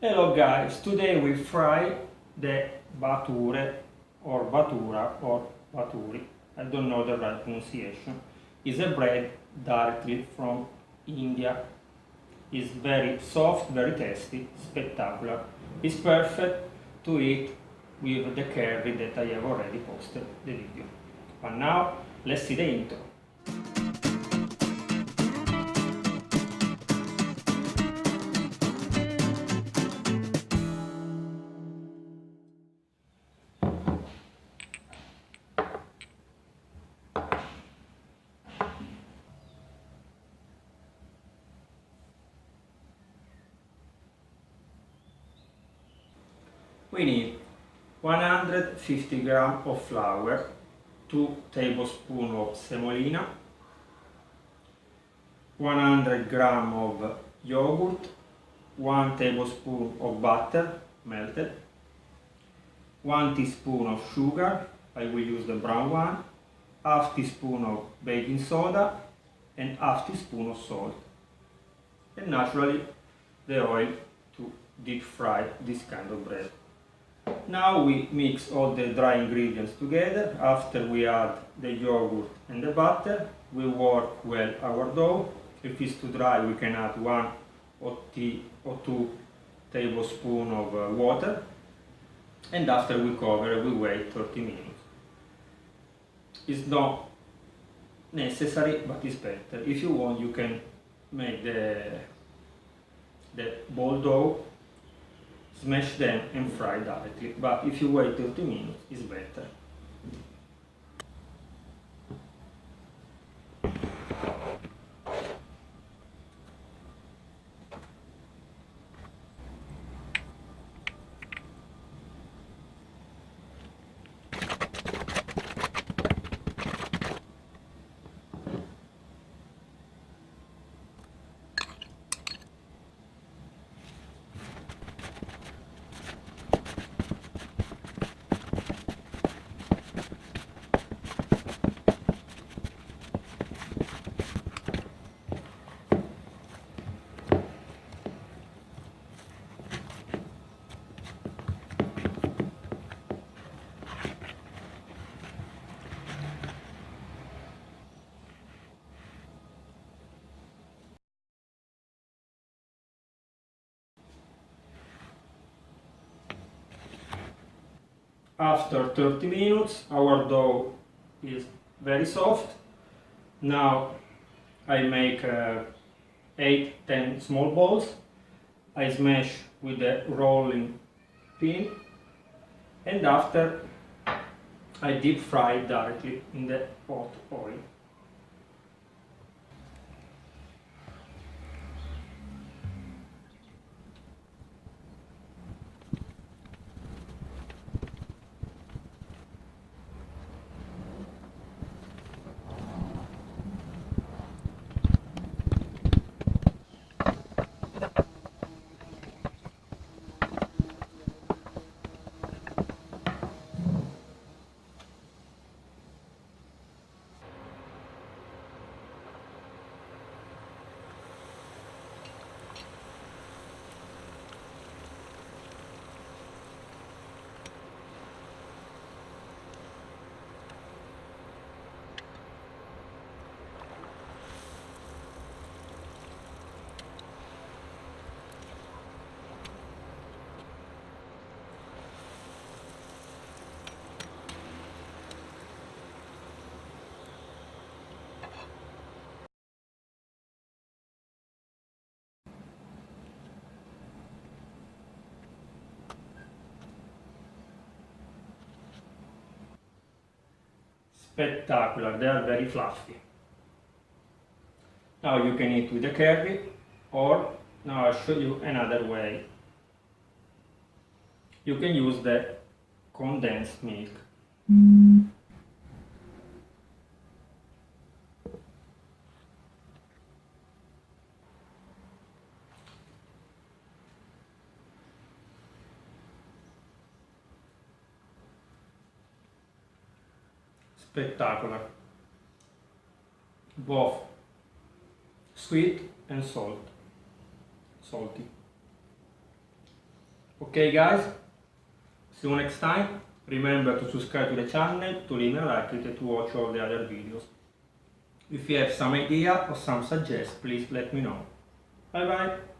Hello guys, today we fry the Bhature or Bhatura or Bhaturi, I don't know the right pronunciation. It's a bread directly from India. It's very soft, very tasty, spectacular. It's perfect to eat with the curry that I have already posted the video. But now let's see the intro. We need 150 grams of flour, 2 tablespoons of semolina, 100 grams of yogurt, 1 tablespoon of butter melted, 1 teaspoon of sugar, I will use the brown one, half teaspoon of baking soda and half teaspoon of salt, and naturally the oil to deep fry this kind of bread. Now we mix all the dry ingredients together. After we add the yogurt and the butter, we work well our dough. If it's too dry, we can add 1 or 2 tablespoons of water. And after we cover, we wait 30 minutes. It's not necessary, but it's better. If you want, you can make the ball dough, smash them and fry directly, but if you wait 30 minutes, it's better. After 30 minutes, our dough is very soft. Now I make 8-10 small balls. I smash with a rolling pin, and after I deep fry directly in the hot oil. Spectacular, they are very fluffy. Now you can eat with the curry, or now I'll show you another way. You can use the condensed milk. Spectacular. Both sweet and salty. Okay guys, see you next time. Remember to subscribe to the channel, to leave a like and to watch all the other videos. If you have some idea or some suggestions, please let me know. Bye bye.